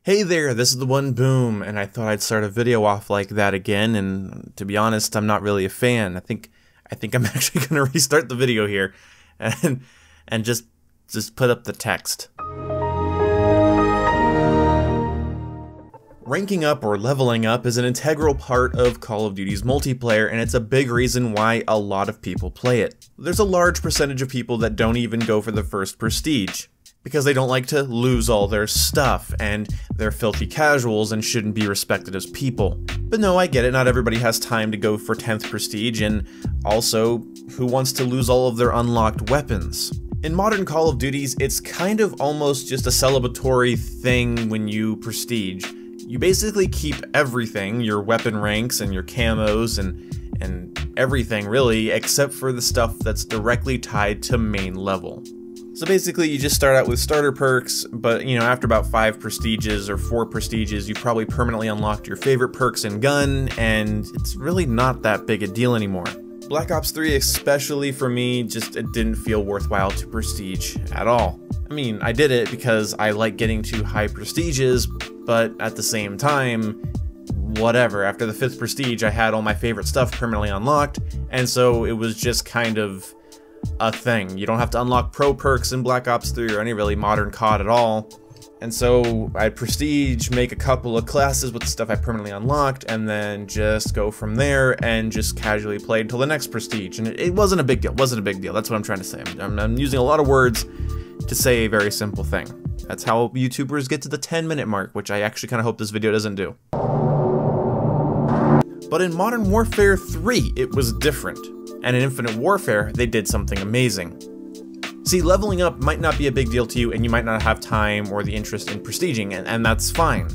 Hey there, this is the one Boom, and I thought I'd start a video off like that again, and to be honest, I'm not really a fan. I think I'm actually gonna restart the video here and just put up the text. Ranking up or leveling up is an integral part of Call of Duty's multiplayer, and it's a big reason why a lot of people play it. There's a large percentage of people that don't even go for the first prestige, because they don't like to lose all their stuff, and they're filthy casuals and shouldn't be respected as people. But no, I get it, not everybody has time to go for 10th prestige, and also, who wants to lose all of their unlocked weapons? In modern Call of Duties, it's kind of almost just a celebratory thing when you prestige. You basically keep everything, your weapon ranks and your camos and everything really, except for the stuff that's directly tied to main level. So basically you just start out with starter perks, but you know, after about 5 prestiges or 4 prestiges, you've probably permanently unlocked your favorite perks and gun, and it's really not that big a deal anymore. Black Ops 3 especially for me, it didn't feel worthwhile to prestige at all. I mean, I did it because I like getting to high prestiges, but at the same time, whatever. After the 5th prestige, I had all my favorite stuff permanently unlocked, and so it was just kind of a thing. You don't have to unlock pro perks in Black Ops 3 or any really modern COD at all. And so I'd prestige, make a couple of classes with the stuff I permanently unlocked, and then just go from there and just casually play until the next prestige. And it wasn't a big deal. That's what I'm trying to say. I'm using a lot of words to say a very simple thing. That's how YouTubers get to the 10-minute mark, which I actually kind of hope this video doesn't do. But in Modern Warfare 3, it was different. And in Infinite Warfare, they did something amazing. See, leveling up might not be a big deal to you, and you might not have time or the interest in prestiging, and that's fine.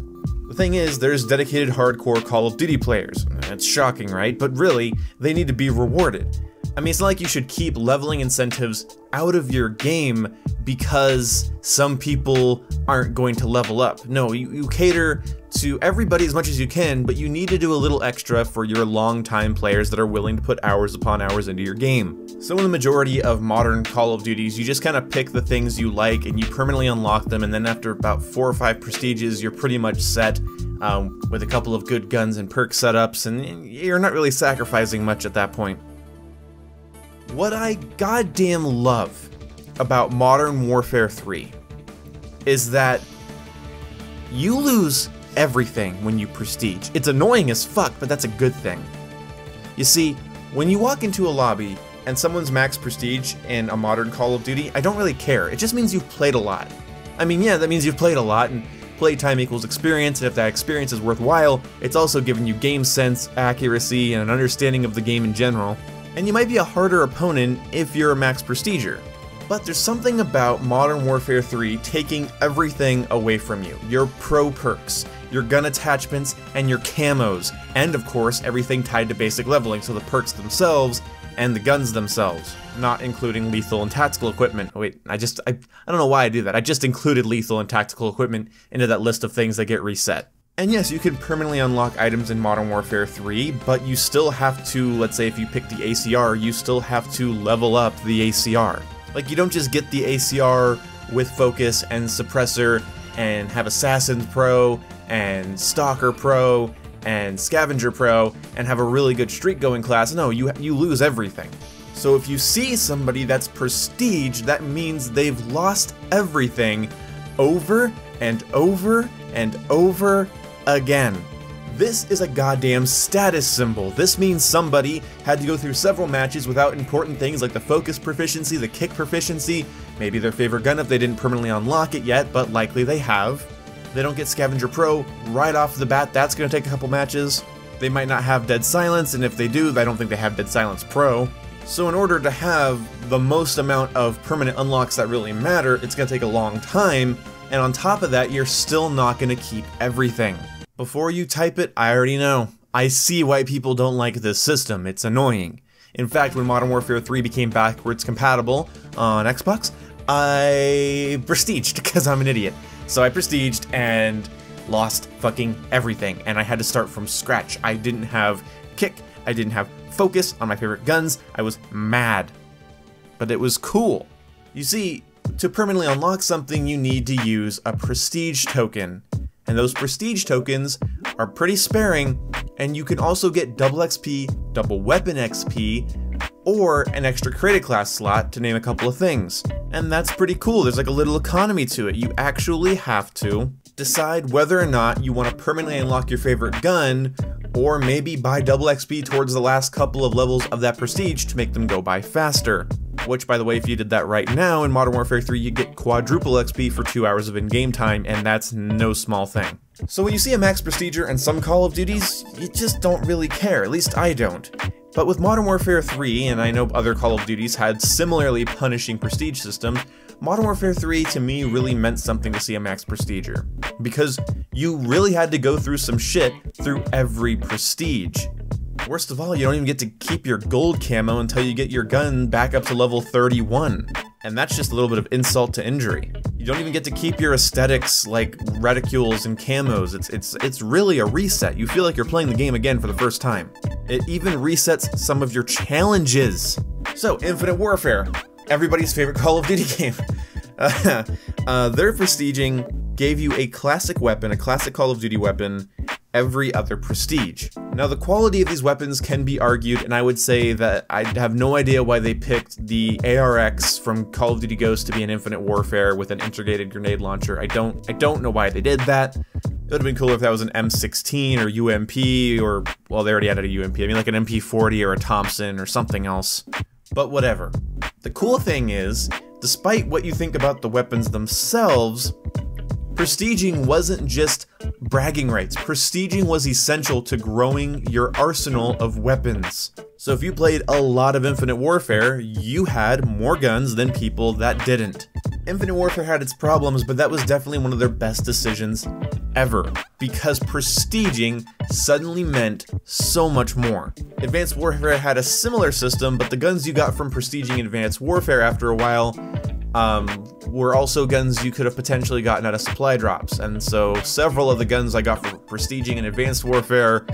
The thing is, there's dedicated hardcore Call of Duty players. It's shocking, right? But really, they need to be rewarded. I mean, it's not like you should keep leveling incentives out of your game because some people aren't going to level up. No, you cater to everybody as much as you can, but you need to do a little extra for your long-time players that are willing to put hours upon hours into your game. So in the majority of modern Call of Duties, you just kind of pick the things you like and you permanently unlock them, and then after about 4 or 5 prestiges, you're pretty much set with a couple of good guns and perk setups, and you're not really sacrificing much at that point. What I goddamn love about Modern Warfare 3 is that you lose everything when you prestige. It's annoying as fuck, but that's a good thing. You see, when you walk into a lobby and someone's max prestige in a modern Call of Duty, I don't really care. It just means you've played a lot. I mean, yeah, that means you've played a lot, and playtime equals experience, and if that experience is worthwhile, it's also giving you game sense, accuracy, and an understanding of the game in general. And you might be a harder opponent if you're a max prestiger. But there's something about Modern Warfare 3 taking everything away from you. Your pro perks, your gun attachments, and your camos. And of course, everything tied to basic leveling, so the perks themselves and the guns themselves. Not including lethal and tactical equipment. Wait, I don't know why I do that. I just included lethal and tactical equipment into that list of things that get reset. And yes, you can permanently unlock items in Modern Warfare 3, but you still have to, let's say if you pick the ACR, you still have to level up the ACR. Like, you don't just get the ACR with Focus and Suppressor and have Assassin Pro and Stalker Pro and Scavenger Pro and have a really good streak going class. No, you lose everything. So if you see somebody that's prestige, that means they've lost everything over and over and over again. This is a goddamn status symbol. This means somebody had to go through several matches without important things like the focus proficiency, the kick proficiency, maybe their favorite gun if they didn't permanently unlock it yet, but likely they have. They don't get Scavenger Pro right off the bat. That's going to take a couple matches. They might not have Dead Silence, and if they do, I don't think they have Dead Silence Pro. So in order to have the most amount of permanent unlocks that really matter, it's going to take a long time, and on top of that, you're still not going to keep everything. Before you type it, I already know. I see why people don't like this system. It's annoying. In fact, when Modern Warfare 3 became backwards compatible on Xbox, I prestiged because I'm an idiot. So I prestiged and lost fucking everything, and I had to start from scratch. I didn't have kick, I didn't have focus on my favorite guns. I was mad. But it was cool. You see, to permanently unlock something, you need to use a prestige token. and those prestige tokens are pretty sparing, and you can also get double XP, double weapon XP, or an extra created class slot, to name a couple of things. And that's pretty cool. There's like a little economy to it. You actually have to decide whether or not you want to permanently unlock your favorite gun, or maybe buy double XP towards the last couple of levels of that prestige to make them go by faster. Which, by the way, if you did that right now in Modern Warfare 3, you get quadruple XP for 2 hours of in-game time, and that's no small thing. So when you see a max prestiger in some Call of Duties, you just don't really care, at least I don't. But with Modern Warfare 3, and I know other Call of Duties had similarly punishing prestige systems, Modern Warfare 3 to me really meant something to see a max prestiger. Because you really had to go through some shit through every prestige. Worst of all, you don't even get to keep your gold camo until you get your gun back up to level 31. And that's just a little bit of insult to injury. You don't even get to keep your aesthetics like reticules and camos. It's really a reset. You feel like you're playing the game again for the first time. It even resets some of your challenges. So, Infinite Warfare, everybody's favorite Call of Duty game. Their prestiging gave you a classic weapon, a classic Call of Duty weapon, every other prestige. Now the quality of these weapons can be argued, and I would say that I have no idea why they picked the ARX from Call of Duty Ghosts to be an Infinite Warfare with an integrated grenade launcher. I don't know why they did that. It would have been cooler if that was an M16 or UMP, or, well, they already added a UMP. I mean, like an MP40 or a Thompson or something else. But whatever. The cool thing is, despite what you think about the weapons themselves, prestiging wasn't just bragging rights. Prestiging was essential to growing your arsenal of weapons. So if you played a lot of Infinite Warfare, you had more guns than people that didn't. Infinite Warfare had its problems, but that was definitely one of their best decisions ever, because prestiging suddenly meant so much more. Advanced Warfare had a similar system, but the guns you got from prestiging Advanced Warfare after a while were also guns you could have potentially gotten out of supply drops, and so several of the guns I got for prestiging in Advanced Warfare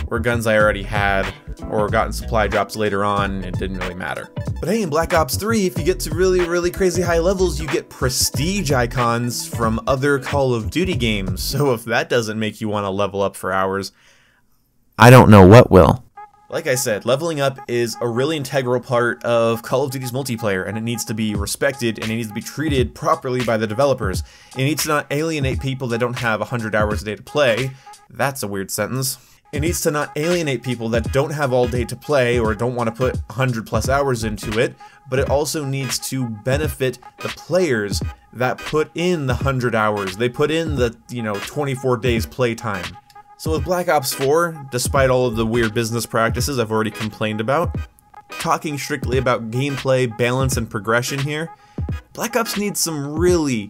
were guns I already had, or got in supply drops later on. It didn't really matter. But hey, in Black Ops 3, if you get to really crazy high levels, you get prestige icons from other Call of Duty games, so if that doesn't make you want to level up for hours, I don't know what will. Like I said, leveling up is a really integral part of Call of Duty's multiplayer, and it needs to be respected, and it needs to be treated properly by the developers. It needs to not alienate people that don't have 100 hours a day to play. That's a weird sentence. It needs to not alienate people that don't have all day to play or don't want to put 100 plus hours into it, but it also needs to benefit the players that put in the 100 hours. They put in the, 24 days playtime. So with Black Ops 4, despite all of the weird business practices I've already complained about, talking strictly about gameplay, balance, and progression here, Black Ops needs some really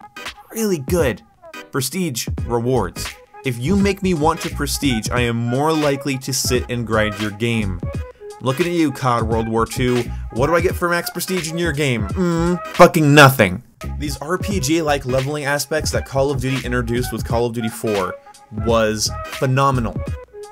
good prestige rewards. If you make me want to prestige, I am more likely to sit and grind your game. Looking at you, COD World War II, what do I get for max prestige in your game? Fucking nothing. These RPG-like leveling aspects that Call of Duty introduced with Call of Duty 4 was phenomenal,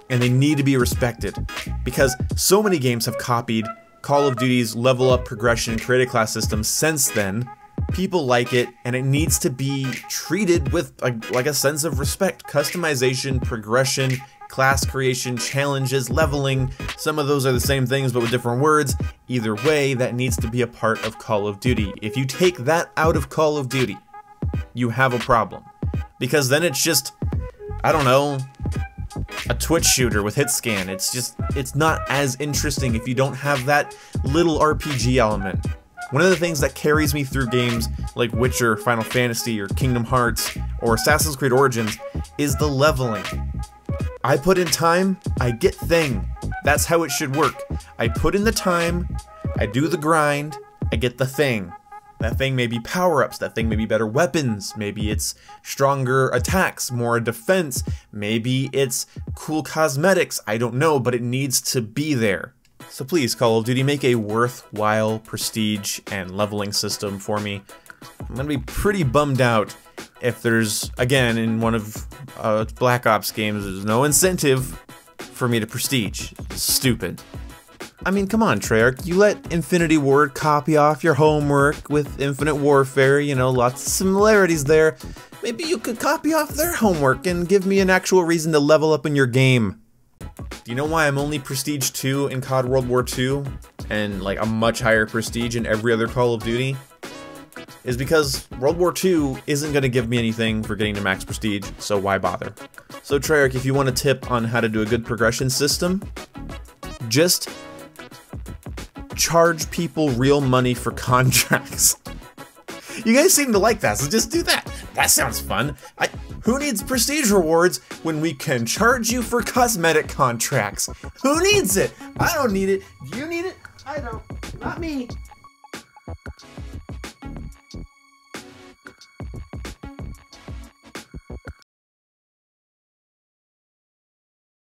and they need to be respected, because so many games have copied Call of Duty's level up progression and created class system since then. People like it, and it needs to be treated with a sense of respect. Customization, progression, class creation, challenges, leveling, some of those are the same things but with different words. Either way, that needs to be a part of Call of Duty. If you take that out of Call of Duty, you have a problem, because then it's just, I don't know, a Twitch shooter with hit scan. It's not as interesting if you don't have that little RPG element. One of the things that carries me through games like Witcher, Final Fantasy, or Kingdom Hearts, or Assassin's Creed Origins is the leveling. I put in time, I get thing. That's how it should work. I put in the time, I do the grind, I get the thing. That thing may be power-ups, that thing may be better weapons, maybe it's stronger attacks, more defense, maybe it's cool cosmetics, I don't know, but it needs to be there. So please, Call of Duty, make a worthwhile prestige and leveling system for me. I'm gonna be pretty bummed out if there's, again, in one of Black Ops games, there's no incentive for me to prestige. It's stupid. I mean, come on, Treyarch, you let Infinity Ward copy off your homework with Infinite Warfare, lots of similarities there. maybe you could copy off their homework and give me an actual reason to level up in your game. Do you know why I'm only Prestige 2 in COD World War II and like a much higher prestige in every other Call of Duty? Is because World War II isn't going to give me anything for getting to max prestige, so why bother? So Treyarch, if you want a tip on how to do a good progression system, just charge people real money for contracts. You guys seem to like that, so just do that. That sounds fun. Who needs prestige rewards when we can charge you for cosmetic contracts? Who needs it? I don't need it. Do you need it? I don't. Not me.